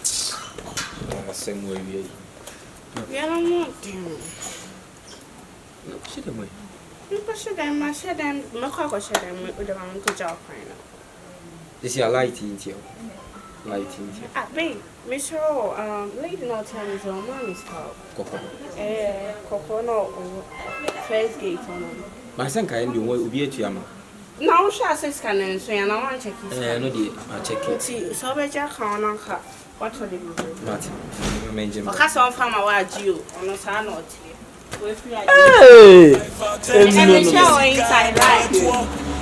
Same way we Yeah, I don't want to. no, she don't way. You should them, I said them, my cock should them with the man to job. This is a light in here. Light in here. Ah, babe, Miss lady no time is your mommy's house. Coco. Coconut first gate on. My son can do what will be at Yama. Now, she says, can and so, and I want to check it. No, dear, I'll check it. See, so better can on her. What will it be? Martin, I mean, Jim. Okay, so I'm from a wild you on a sign or two. Hey! And the show inside like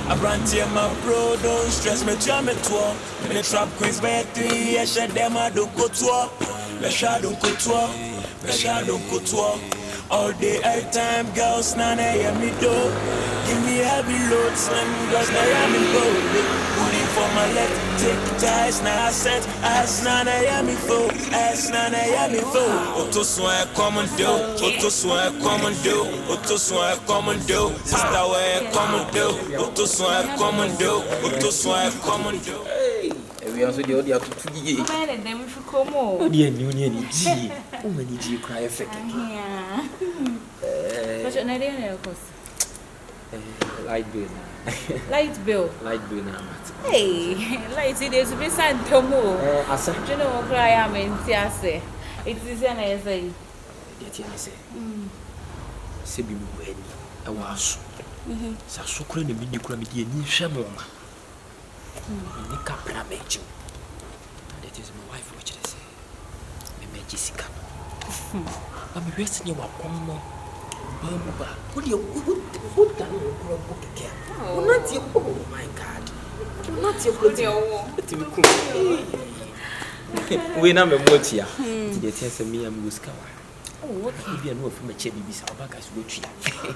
I brand here, my bro, don't stress me, jam it to me. The trap queens by 3, I shed them, I don't go to her. The shadow go to her, the shadow go to her. All day, every time, girls, none I am me do. Give me heavy load, slim girls, now I am me go. Booty for my left, take the ties, now I set. Ass none I am me fool, ass none I am me fool. Auto swear, come and do. Auto swear, come and do. Auto swear, come and do. Sister, where come and do. Auto swear, come and do. Auto swear, come and do. We also do the other 2 years. And then we should come home. Oh, dear, you need G. Oh, many G cry effect. Yeah. What's your name, of course? Light bill. Light bill. Light bill now. Hey, light it is be sent to more. Asa. You know what I am in Tiase. It is an essay. Say. Sebi mu eni. E wa so. Sa so kura na mini kura me die ni hwemo ma. Ni kapra meji. That is my wife which they say. Me meji sika. Am rest ni wa komo. Bamba. What that no go keke. Not you. Oh my God. Not you good. Ti me ku. We na me motia. Ti dey tell say me am wuska wa. Oh, okay. If you know from a chair, baby, so back as go to you.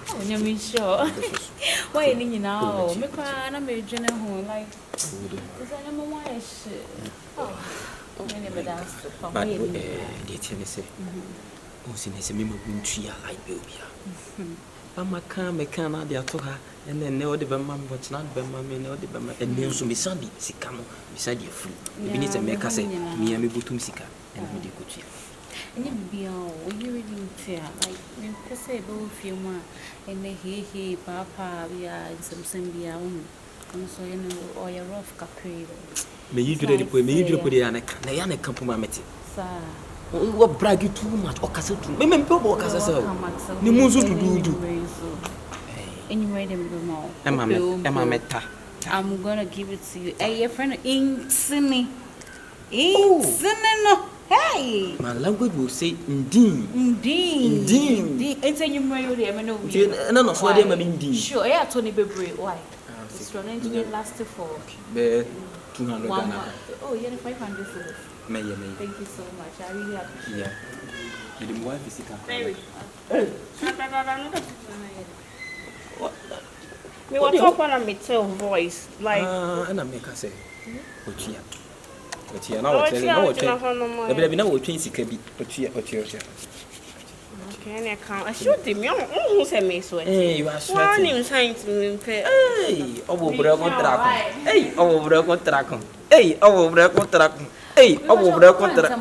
Oh, you're sure. Why are you now? Me cry, I'm a general like. Because I am a wise. Oh, I never danced to come. But, dear Tennessee, oh, since a member won't tree like baby. Mamma can add the her, and then no, the Bama, what's not Bama, no, the Bama, and then so Miss Sandy, Sikamo, beside your food. You need to make us say, me and me go to Sika, and we go to you. And you be all, you reading tear, like, when I say, both you ma, and they he, papa, we are in some Sambia, and so you know, or your rough capri. May you do the point, may you put it on a compliment. Sir, what brag you too much, or Castle, maybe people, Castle, the Muzu do. Anyway, them more. Emma Meta. I'm gonna give it to you. Hey, your friend, Inksini. Inksini. Hey! My language will say indeed. Indeed. And say you marry them, no. No, for them, I mean, indeed. Sure, I have Tony Bebre. Why? It's running to be lasted for 200. Oh, you're 500 for this. May. Thank you so much. I really appreciate it. Yeah. You didn't want to see me what talk on a metal voice like and I make her say what you now tell you what there be now we change sika bi what you okay I can't shoot him who say me so hey you are sweating him saying to me hey obo bra kontra hey obo bra kontra hey obo bra kontra hey obo bra kontra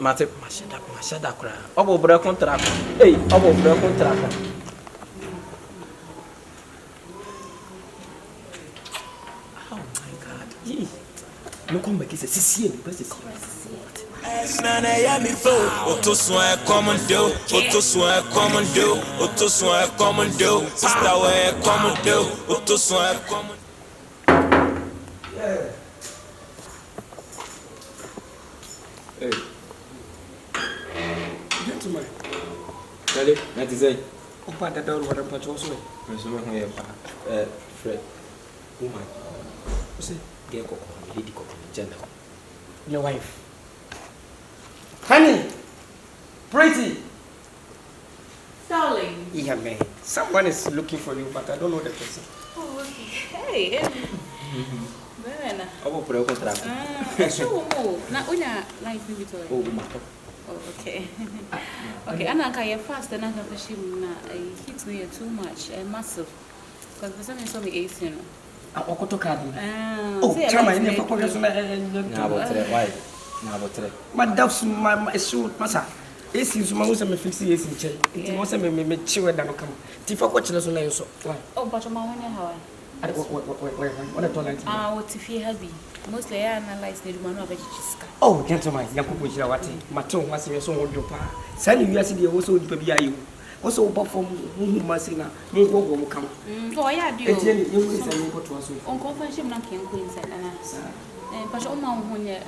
mate mashada kra obo bra kontra hey obo bra kontra. No come back, it's a Sisi. Ass none I am me fool. Auto swear, come and do. Auto swear, come and do. Auto swear, come and do. Sister, where come and do. Auto swear, come and do. Hey. Gentlemen. Ready? That is it. Open the door, what I'm also. Fred. Woman. What's it? Get Coco. Lady Coco, Gynel. Your wife. Honey! Pretty! Darling. Yeah, man. Someone is looking for you, but I don't know the person. Oh, okay. Hey. Ben. Obo put a contract. Sure. Now, we are like Victoria. Oh, okay. Okay, and I can fast and I can push him. It hits me too much, massive. Because the sun is only 18. Okoto card. Oh, chama, I never forget. Why? Na botre. My doves, my shoe, massa. Esi nso ma wo se me fix esi nche. Nti mo se me chiwe da no kam. Ti fa ko chile so na nso. Oh, but my one how I what a toilet. Ah, what if you heavy? Mostly I analyze the man of chiska. Oh, gentlemen, yakubu chira wate. Mato ma se so wo pa. Sa ni wiase de wo so nipa bia yi. Wo so wo perform hu ma se na mo go go mo kam. Oh, yeah, do. Eti ni yo se ni ko to so. On confession na ken ko inside na. But o ma ho nye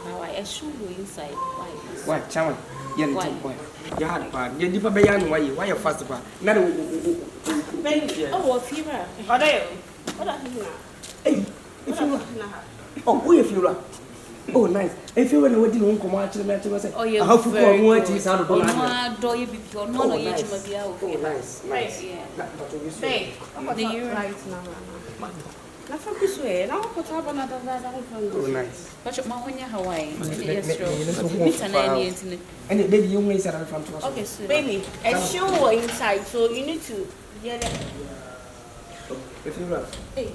how I should go inside. Why? Why, chairman? Yeah, boy. You had bad. You did not know why you fast about. Not Oh, fever. What are you? What are you? Hey, if you oh, who if you are? Oh, nice. If you were waiting, come out to the matter. Oh, yeah. How for more is out of the door. You be pure. No, no, you must be out. Oh, nice. Nice. Yeah. Hey, the year right now. Na focus way. Na ko ta bana da da oh, nice. But my one Hawaii. Yes, true. And baby, you may say from to okay, so baby, a shoe inside, so you need to get it. If you run. Hey.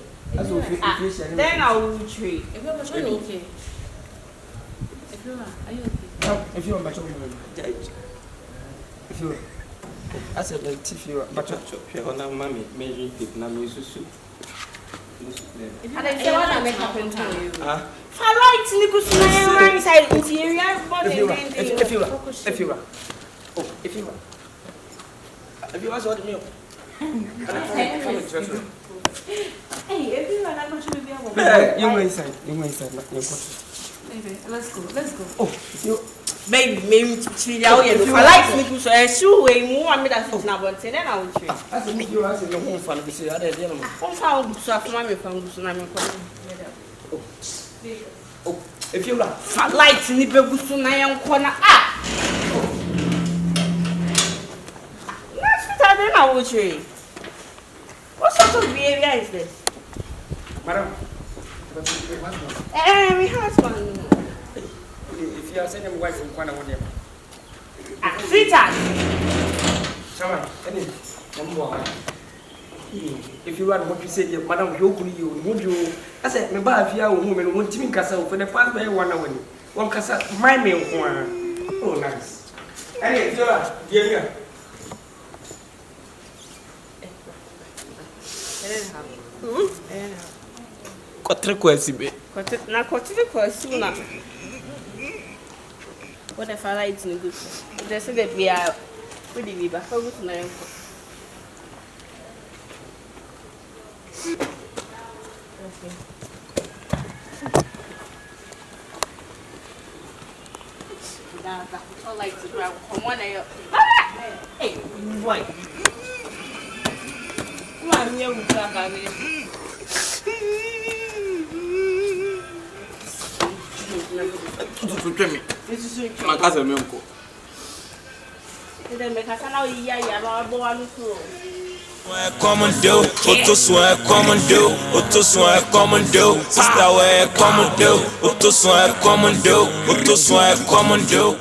Then I will retreat. If you're okay. If you are you okay? If you are much if you I said like if you are but you are now mommy may read na me susu. And I say what I make happen to you. For lights, Nicholas, my inside interior, body, if you are. Oh, if you are. If you are, what meal? Hey, if you are not going to be able to you inside, not your baby, let's go. Oh, you baby, maybe to out here. For lights, Nicholas, I shoe way more. I mean, that's not what I now will treat. I think you are in the home for the say, I didn't know. How so, mommy from Tsunami. Oh, if you are for lights, Nicholas, Tsunami corner. Ah, that's what I didn't know will treat. What sort of behavior is this? Madam, my husband. if you are sending wife from Kwana, whatever. Sweetheart. Someone, if you are what you said, Madam, you would you? I said, my bad, if you are a woman, one team castle for the past by 1 hour. One castle, my mail. Oh, nice. And if you are, dear. Quatro coisas, bem. Na continue question na. What if I like to good? They say that we are pretty be back for good na. Okay. I like to grab from one eye up. Hey, boy. Come on, here we go. Ma casa meu co. Commando, outro som é comando, outro som é comando, sister é comando, outro som é comando, outro som é comando.